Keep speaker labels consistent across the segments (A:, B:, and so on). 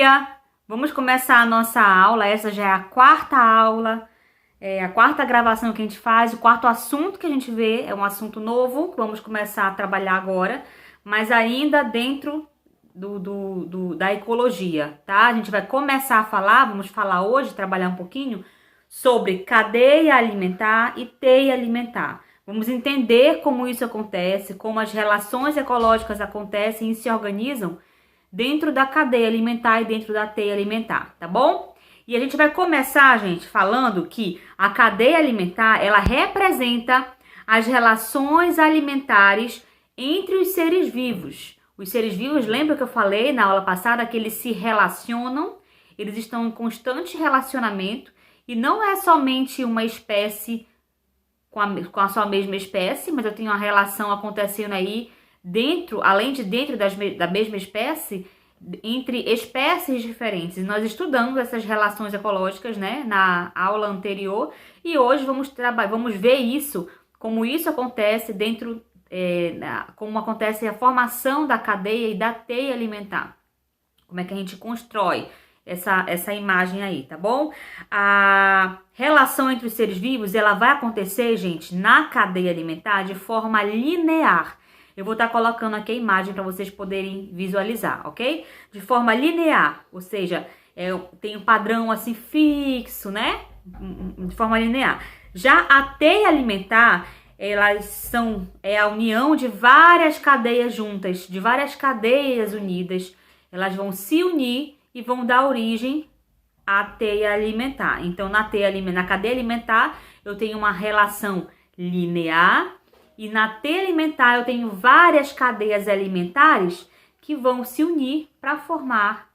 A: dia! Vamos começar a nossa aula. Essa já é a quarta aula, a quarta gravação que a gente faz, o quarto assunto que a gente vê. É um assunto novo que vamos começar a trabalhar agora, mas ainda dentro da ecologia, tá? A gente vai começar a falar, vamos falar hoje, trabalhar um pouquinho sobre cadeia alimentar e teia alimentar. Vamos entender como isso acontece, como as relações ecológicas acontecem e se organizam dentro da cadeia alimentar e dentro da teia alimentar, tá bom? E a gente vai começar, gente, falando que a cadeia alimentar, ela representa as relações alimentares entre os seres vivos. Os seres vivos, lembra que eu falei na aula passada que eles se relacionam, eles estão em constante relacionamento e não é somente uma espécie com a sua mesma espécie, mas eu tenho uma relação acontecendo aí além de dentro da mesma espécie, entre espécies diferentes. Nós estudamos essas relações ecológicas, né, na aula anterior, e hoje vamos ver isso, como isso acontece como acontece a formação da cadeia e da teia alimentar. Como é que a gente constrói essa imagem aí, tá bom? A relação entre os seres vivos, ela vai acontecer, gente, na cadeia alimentar de forma linear. Eu vou estar colocando aqui a imagem para vocês poderem visualizar, ok? De forma linear, ou seja, tem um padrão assim fixo, né? De forma linear. Já a teia alimentar, é a união de várias cadeias juntas, de várias cadeias unidas. Elas vão se unir e vão dar origem à teia alimentar. Então, na cadeia alimentar, eu tenho uma relação linear. E na teia alimentar eu tenho várias cadeias alimentares que vão se unir para formar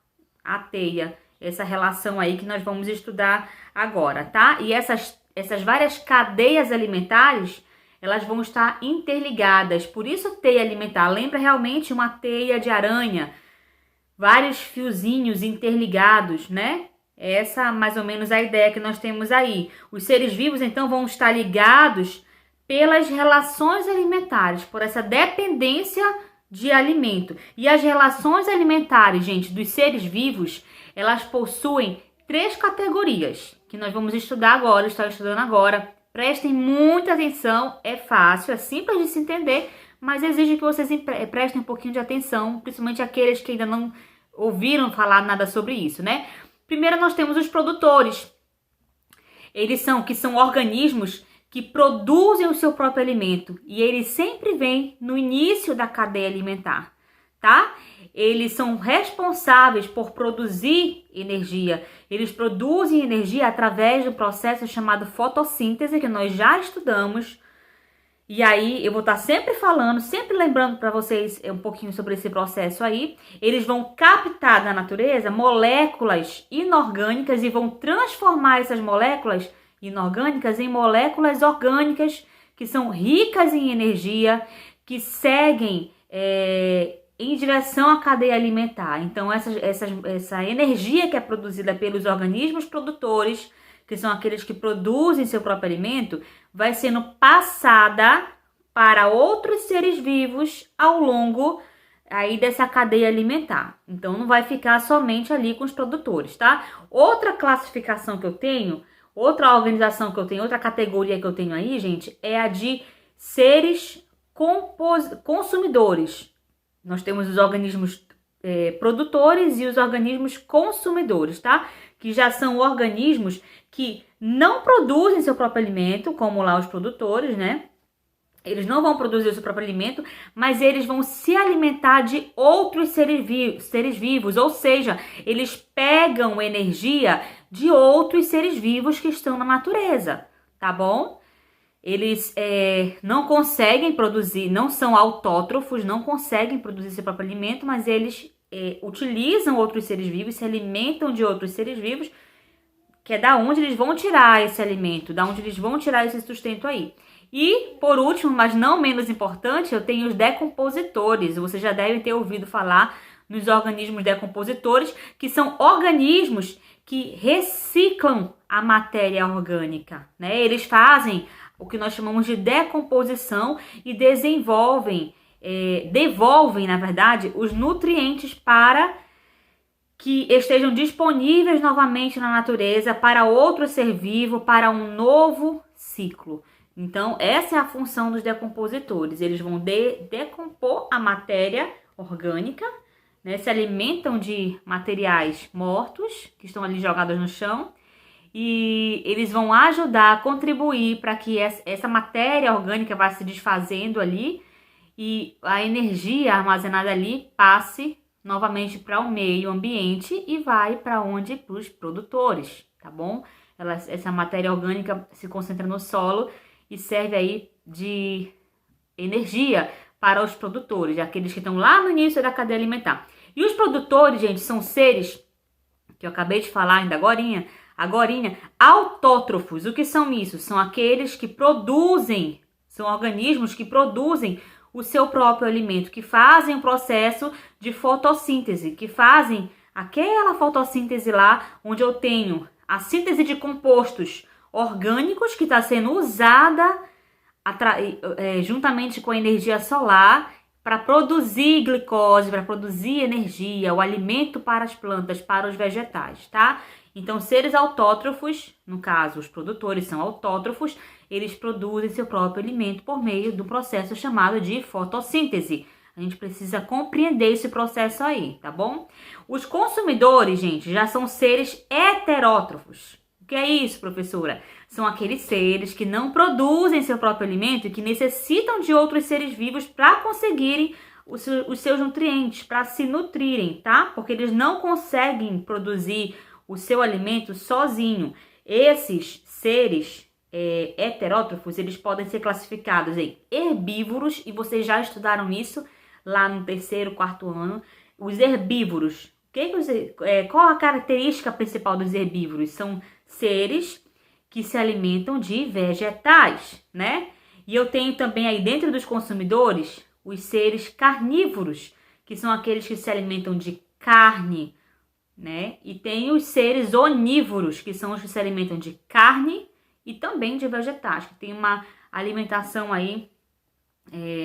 A: a teia. Essa relação aí que nós vamos estudar agora, tá? E essas várias cadeias alimentares, elas vão estar interligadas. Por isso teia alimentar lembra realmente uma teia de aranha. Vários fiozinhos interligados, né? Essa mais ou menos a ideia que nós temos aí. Os seres vivos então vão estar ligados pelas relações alimentares, por essa dependência de alimento. E as relações alimentares, gente, dos seres vivos, elas possuem 3 categorias, que nós vamos estudar agora, estou estudando agora. Prestem muita atenção, é fácil, é simples de se entender, mas exige que vocês prestem um pouquinho de atenção, principalmente aqueles que ainda não ouviram falar nada sobre isso, né? Primeiro nós temos os produtores. Eles são organismos que produzem o seu próprio alimento e eles sempre vêm no início da cadeia alimentar, tá? Eles são responsáveis por produzir energia. Eles produzem energia através do processo chamado fotossíntese, que nós já estudamos. E aí eu vou estar sempre falando, sempre lembrando para vocês um pouquinho sobre esse processo aí. Eles vão captar da natureza moléculas inorgânicas e vão transformar essas moléculas inorgânicas em moléculas orgânicas que são ricas em energia, que seguem em direção à cadeia alimentar. Então essa energia que é produzida pelos organismos produtores, que são aqueles que produzem seu próprio alimento, vai sendo passada para outros seres vivos ao longo aí dessa cadeia alimentar. Então não vai ficar somente ali com os produtores, tá? Outra classificação que eu tenho, outra organização que eu tenho, outra categoria que eu tenho aí, gente, é a de seres consumidores. Nós temos os organismos produtores e os organismos consumidores, tá? Que já são organismos que não produzem seu próprio alimento, como lá os produtores, né? Eles não vão produzir o seu próprio alimento, mas eles vão se alimentar de outros seres vivos, ou seja, eles pegam energia de outros seres vivos que estão na natureza, tá bom? Eles não conseguem produzir, não são autótrofos, não conseguem produzir seu próprio alimento, mas eles utilizam outros seres vivos, se alimentam de outros seres vivos, que é da onde eles vão tirar esse alimento, da onde eles vão tirar esse sustento aí. E, por último, mas não menos importante, eu tenho os decompositores. Vocês já devem ter ouvido falar nos organismos decompositores, que são organismos que reciclam a matéria orgânica, né? Eles fazem o que nós chamamos de decomposição e devolvem, na verdade, os nutrientes para que estejam disponíveis novamente na natureza para outro ser vivo, para um novo ciclo. Então, essa é a função dos decompositores. Eles vão decompor a matéria orgânica, né? Se alimentam de materiais mortos que estão ali jogados no chão, e eles vão ajudar a contribuir para que essa matéria orgânica vá se desfazendo ali e a energia armazenada ali passe novamente para o meio ambiente e vai para onde? Para os produtores, tá bom? Essa matéria orgânica se concentra no solo e serve aí de energia para os produtores, aqueles que estão lá no início da cadeia alimentar. E os produtores, gente, são seres que eu acabei de falar ainda agorinha, autótrofos. O que são isso? São aqueles que produzem, são organismos que produzem o seu próprio alimento, que fazem o processo de fotossíntese, que fazem aquela fotossíntese lá, onde eu tenho a síntese de compostos orgânicos que está sendo usada juntamente com a energia solar para produzir glicose, para produzir energia, o alimento para as plantas, para os vegetais, tá? Então, seres autótrofos, no caso, os produtores são autótrofos, eles produzem seu próprio alimento por meio do processo chamado de fotossíntese. A gente precisa compreender esse processo aí, tá bom? Os consumidores, gente, já são seres heterótrofos. O que é isso, professora? São aqueles seres que não produzem seu próprio alimento e que necessitam de outros seres vivos para conseguirem os seus nutrientes, para se nutrirem, tá? Porque eles não conseguem produzir o seu alimento sozinho. Esses seres heterótrofos, eles podem ser classificados em herbívoros, e vocês já estudaram isso lá no 3º, 4º ano. Os herbívoros, qual a característica principal dos herbívoros? São seres que se alimentam de vegetais, né? E eu tenho também aí dentro dos consumidores os seres carnívoros, que são aqueles que se alimentam de carne, né? E tem os seres onívoros, que são os que se alimentam de carne e também de vegetais, que tem uma alimentação aí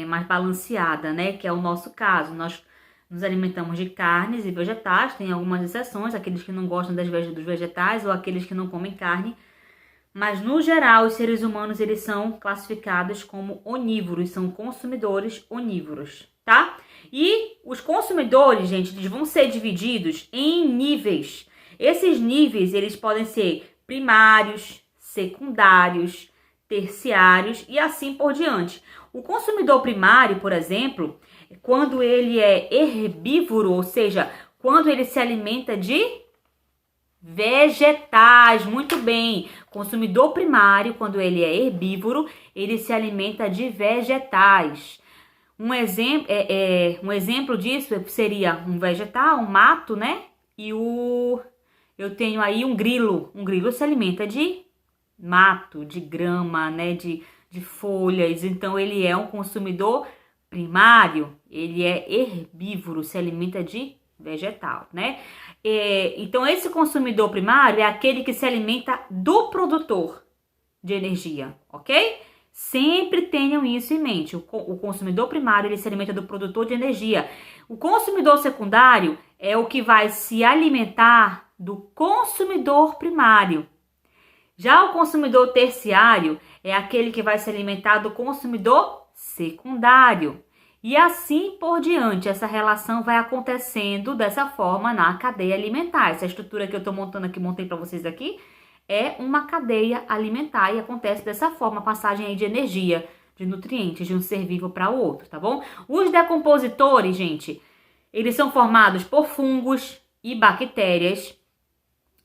A: mais balanceada, né? Que é o nosso caso. Nós nos alimentamos de carnes e vegetais, tem algumas exceções, aqueles que não gostam dos vegetais ou aqueles que não comem carne, mas no geral os seres humanos eles são classificados como onívoros, são consumidores onívoros, tá? E os consumidores, gente, eles vão ser divididos em níveis. Esses níveis, eles podem ser primários, secundários, terciários e assim por diante. O consumidor primário, por exemplo, quando ele é herbívoro, ou seja, quando ele se alimenta de vegetais, muito bem. Consumidor primário, quando ele é herbívoro, ele se alimenta de vegetais. Um exemplo disso seria um vegetal, um mato, né? E eu tenho aí um grilo. Um grilo se alimenta de mato, de grama, né? De folhas. Então, ele é um consumidor primário. Ele é herbívoro, se alimenta de vegetal, né? Então, esse consumidor primário é aquele que se alimenta do produtor de energia, ok? Sempre tenham isso em mente. O consumidor primário, ele se alimenta do produtor de energia. O consumidor secundário é o que vai se alimentar do consumidor primário. Já o consumidor terciário é aquele que vai se alimentar do consumidor secundário. E assim por diante, essa relação vai acontecendo dessa forma na cadeia alimentar. Essa estrutura que eu estou montando aqui, montei para vocês aqui, é uma cadeia alimentar e acontece dessa forma, a passagem aí de energia, de nutrientes de um ser vivo para o outro, tá bom? Os decompositores, gente, eles são formados por fungos e bactérias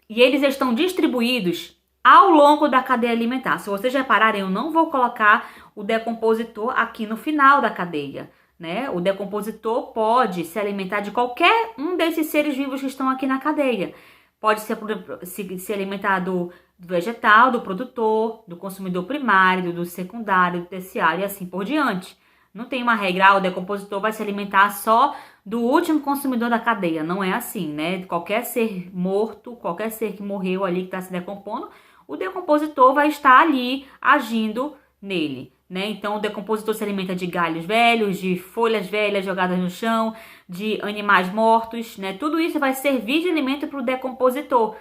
A: e eles estão distribuídos ao longo da cadeia alimentar. Se vocês repararem, eu não vou colocar o decompositor aqui no final da cadeia, né? O decompositor pode se alimentar de qualquer um desses seres vivos que estão aqui na cadeia. Pode se alimentar do vegetal, do produtor, do consumidor primário, do secundário, do terciário e assim por diante. Não tem uma regra, o decompositor vai se alimentar só do último consumidor da cadeia. Não é assim, né? Qualquer ser morto, qualquer ser que morreu ali, que está se decompondo, o decompositor vai estar ali agindo nele, né? Então, o decompositor se alimenta de galhos velhos, de folhas velhas jogadas no chão, de animais mortos, né? Tudo isso vai servir de alimento para o decompositor,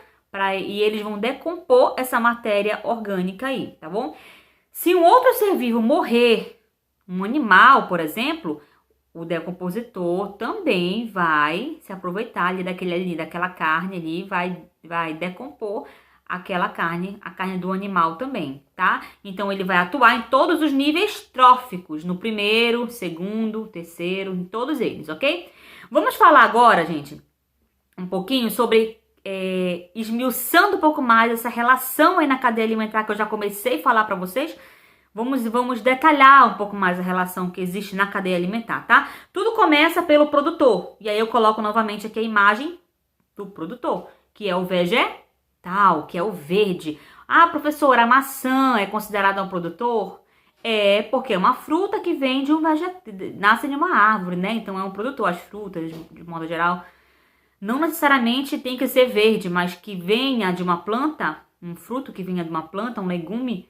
A: e eles vão decompor essa matéria orgânica aí, tá bom? Se um outro ser vivo morrer, um animal, por exemplo, o decompositor também vai se aproveitar ali daquela carne ali, vai decompor aquela carne, a carne do animal também, tá? Então ele vai atuar em todos os níveis tróficos, no primeiro, segundo, terceiro, em todos eles, ok? Vamos falar agora, gente, um pouquinho sobre esmiuçando um pouco mais essa relação aí na cadeia alimentar que eu já comecei a falar para vocês. Vamos detalhar um pouco mais a relação que existe na cadeia alimentar, tá? Tudo começa pelo produtor. E aí eu coloco novamente aqui a imagem do produtor, que é o vegetal, que é o verde. Ah, professora, a maçã é considerada um produtor? É, porque é uma fruta que vem de nasce de uma árvore, né? Então é um produtor. As frutas, de modo geral, não necessariamente tem que ser verde, mas que venha de uma planta, um fruto que venha de uma planta, um legume,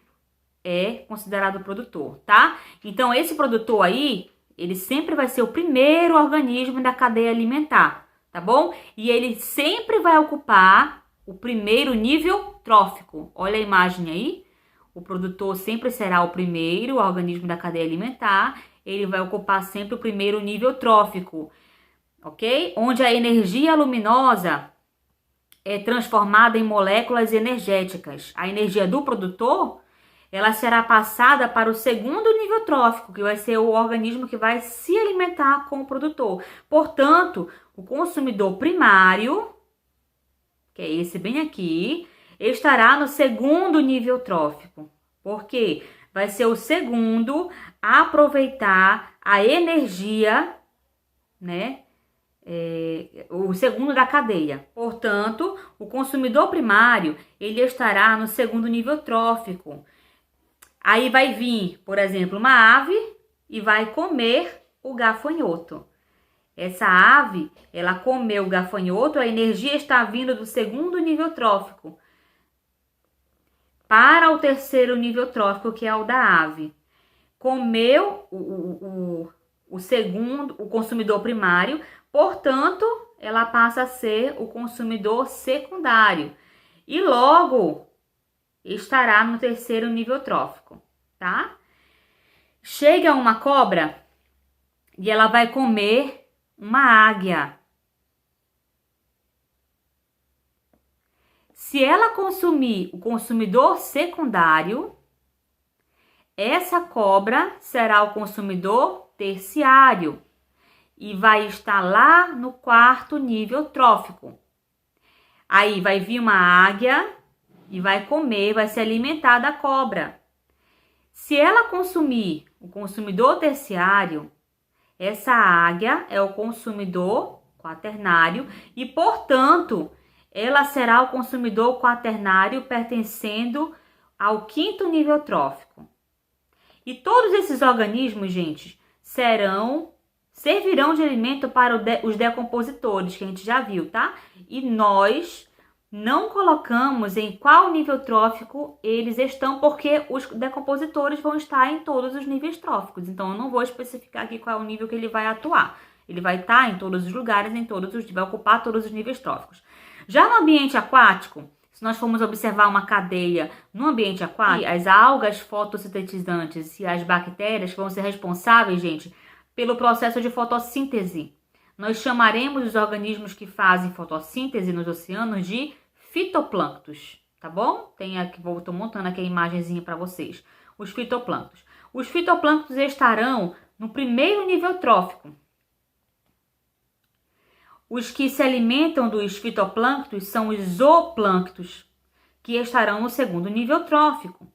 A: é considerado produtor, tá? Então, esse produtor aí, ele sempre vai ser o primeiro organismo da cadeia alimentar, tá bom? E ele sempre vai ocupar o primeiro nível trófico. Olha a imagem aí. O produtor sempre será o primeiro organismo da cadeia alimentar. Ele vai ocupar sempre o primeiro nível trófico, ok? Onde a energia luminosa é transformada em moléculas energéticas. A energia do produtor, ela será passada para o segundo nível trófico, que vai ser o organismo que vai se alimentar com o produtor. Portanto, o consumidor primário, que é esse bem aqui, estará no segundo nível trófico. Por quê? Vai ser o segundo a aproveitar a energia, né? O segundo da cadeia. Portanto, o consumidor primário, ele estará no segundo nível trófico. Aí vai vir, por exemplo, uma ave e vai comer o gafanhoto. Essa ave, ela comeu o gafanhoto, a energia está vindo do segundo nível trófico para o terceiro nível trófico, que é o da ave. Comeu o segundo, o consumidor primário, portanto, ela passa a ser o consumidor secundário. E logo estará no terceiro nível trófico, tá? Chega uma cobra e ela vai comer uma águia. Se ela consumir o consumidor secundário, essa cobra será o consumidor terciário e vai estar lá no quarto nível trófico. Aí vai vir uma águia e vai comer, vai se alimentar da cobra. Se ela consumir o consumidor terciário, essa águia é o consumidor quaternário e, portanto, ela será o consumidor quaternário pertencendo ao quinto nível trófico. E todos esses organismos, gente, servirão de alimento para os decompositores, que a gente já viu, tá? E nós não colocamos em qual nível trófico eles estão, porque os decompositores vão estar em todos os níveis tróficos. Então, eu não vou especificar aqui qual é o nível que ele vai atuar. Ele vai estar em todos os lugares, vai ocupar todos os níveis tróficos. Já no ambiente aquático, se nós formos observar uma cadeia no ambiente aquático, as algas fotossintetizantes e as bactérias que vão ser responsáveis, gente, pelo processo de fotossíntese. Nós chamaremos os organismos que fazem fotossíntese nos oceanos de fitoplânctos, tá bom? Estou montando aqui a imagenzinha para vocês. Os fitoplânctos. Os fitoplânctos estarão no primeiro nível trófico. Os que se alimentam dos fitoplânctos são os zooplânctos, que estarão no segundo nível trófico,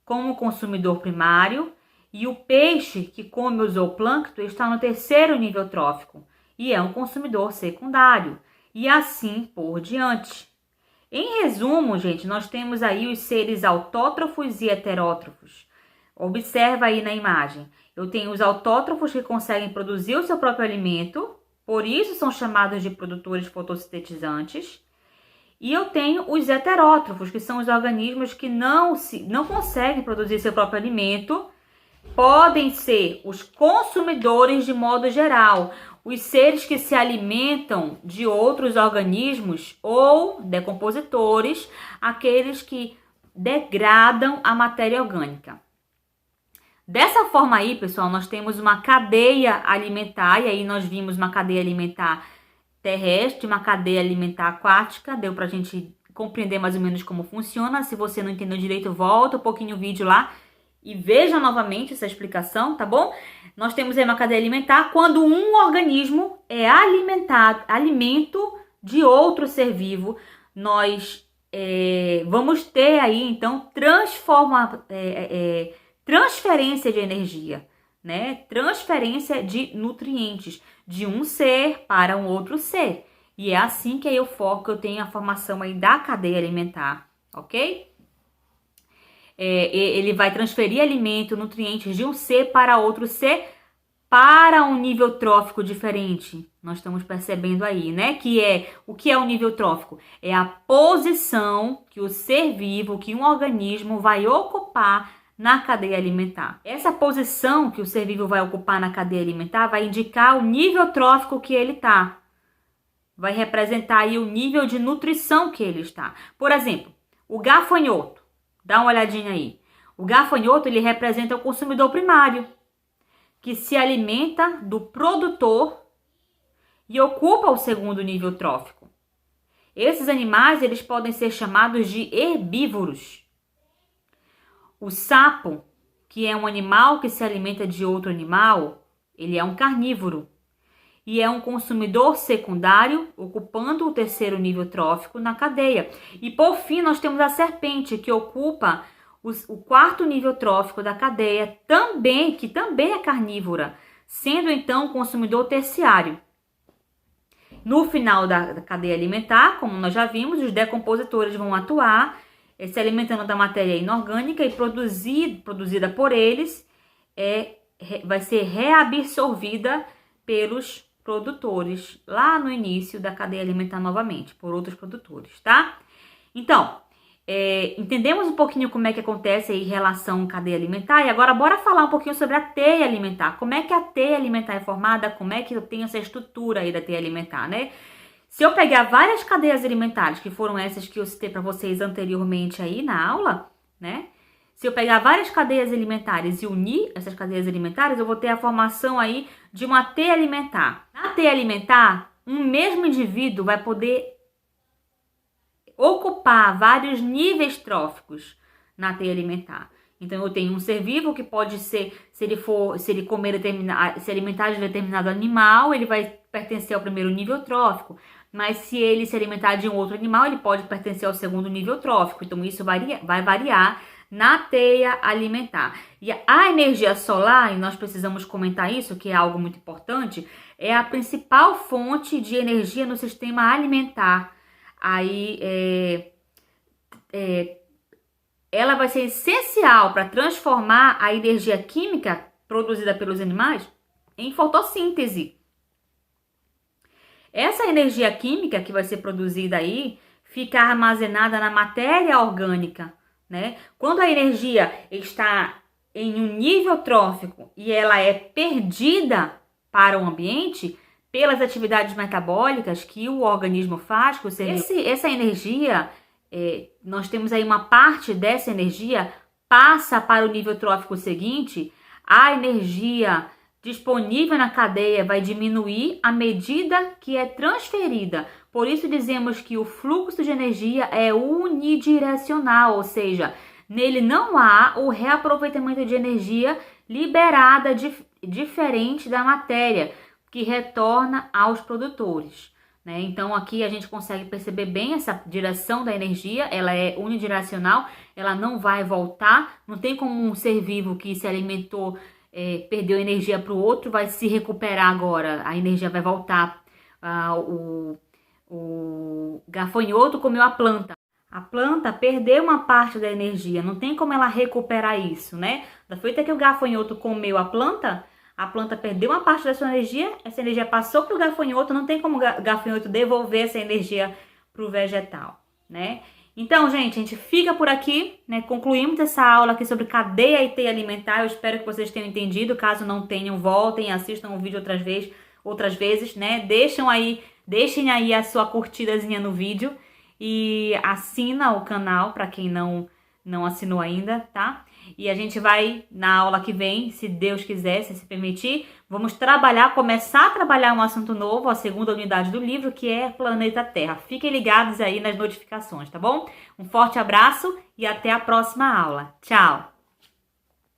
A: como consumidor primário, e o peixe que come o zooplâncton está no terceiro nível trófico e é um consumidor secundário, e assim por diante. Em resumo, gente, nós temos aí os seres autótrofos e heterótrofos. Observa aí na imagem. Eu tenho os autótrofos que conseguem produzir o seu próprio alimento, por isso são chamados de produtores fotossintetizantes. E eu tenho os heterótrofos, que são os organismos que não conseguem produzir seu próprio alimento. Podem ser os consumidores de modo geral. os seres que se alimentam de outros organismos ou decompositores, aqueles que degradam a matéria orgânica. Dessa forma aí, pessoal, nós temos uma cadeia alimentar, e aí nós vimos uma cadeia alimentar terrestre, uma cadeia alimentar aquática, deu pra gente compreender mais ou menos como funciona. Se você não entendeu direito, volta um pouquinho o vídeo lá e veja novamente essa explicação, tá bom? Nós temos aí uma cadeia alimentar quando um organismo é alimentado, alimento de outro ser vivo, nós vamos ter aí, então, transferência de energia, né? Transferência de nutrientes de um ser para um outro ser. E é assim que eu tenho a formação aí da cadeia alimentar, ok? Ele vai transferir alimento, nutrientes de um ser para outro ser para um nível trófico diferente. Nós estamos percebendo aí, né? O que é o nível trófico? É a posição que o ser vivo, que um organismo vai ocupar na cadeia alimentar. Essa posição que o ser vivo vai ocupar na cadeia alimentar vai indicar o nível trófico que ele está. Vai representar aí o nível de nutrição que ele está. Por exemplo, o gafanhoto. Dá uma olhadinha aí. O gafanhoto, ele representa o consumidor primário, que se alimenta do produtor e ocupa o segundo nível trófico. Esses animais, eles podem ser chamados de herbívoros. O sapo, que é um animal que se alimenta de outro animal, ele é um carnívoro e é um consumidor secundário, ocupando o terceiro nível trófico na cadeia. E por fim, nós temos a serpente, que ocupa o quarto nível trófico da cadeia, que também é carnívora, sendo então um consumidor terciário. No final da cadeia alimentar, como nós já vimos, os decompositores vão atuar, se alimentando da matéria inorgânica e produzida por eles, vai ser reabsorvida pelos produtores lá no início da cadeia alimentar novamente, por outros produtores, tá? Então, entendemos um pouquinho como é que acontece aí em relação à cadeia alimentar, e agora bora falar um pouquinho sobre a teia alimentar. Como é que a teia alimentar é formada, como é que eu tenho essa estrutura aí da teia alimentar, né? Se eu pegar várias cadeias alimentares, que foram essas que eu citei para vocês anteriormente aí na aula, né? Se eu pegar várias cadeias alimentares e unir essas cadeias alimentares, eu vou ter a formação aí de uma teia alimentar. Na teia alimentar, um mesmo indivíduo vai poder ocupar vários níveis tróficos na teia alimentar. Então, eu tenho um ser vivo que pode ser, se ele se alimentar de determinado animal, ele vai pertencer ao primeiro nível trófico. Mas se ele se alimentar de um outro animal, ele pode pertencer ao segundo nível trófico. Então, isso vai variar na teia alimentar. E a energia solar, e nós precisamos comentar isso, que é algo muito importante, é a principal fonte de energia no sistema alimentar. Aí, ela vai ser essencial para transformar a energia química produzida pelos animais em fotossíntese. Essa energia química que vai ser produzida aí fica armazenada na matéria orgânica, né? Quando a energia está em um nível trófico e ela é perdida para o ambiente pelas atividades metabólicas que o organismo faz, que essa energia, nós temos aí uma parte dessa energia passa para o nível trófico seguinte, a energia disponível na cadeia vai diminuir à medida que é transferida. Por isso dizemos que o fluxo de energia é unidirecional, ou seja, nele não há o reaproveitamento de energia liberada diferente da matéria, que retorna aos produtores, né? Então aqui a gente consegue perceber bem essa direção da energia, ela é unidirecional, ela não vai voltar, não tem como um ser vivo que se alimentou, perdeu energia para o outro, vai se recuperar agora, a energia vai voltar. O gafanhoto comeu a planta perdeu uma parte da energia, não tem como ela recuperar isso, né? Da feita que o gafanhoto comeu a planta perdeu uma parte da sua energia, essa energia passou para o gafanhoto, não tem como o gafanhoto devolver essa energia para o vegetal, né? Então, gente, a gente fica por aqui, né? Concluímos essa aula aqui sobre cadeia e teia alimentar. Eu espero que vocês tenham entendido. Caso não tenham, voltem, assistam o vídeo outras vezes outras vezes, né? Deixem aí a sua curtidazinha no vídeo e assina o canal para quem não assinou ainda, tá? E a gente vai, na aula que vem, se Deus quiser, se permitir, vamos começar a trabalhar um assunto novo, a segunda unidade do livro, que é Planeta Terra. Fiquem ligados aí nas notificações, tá bom? Um forte abraço e até a próxima aula. Tchau!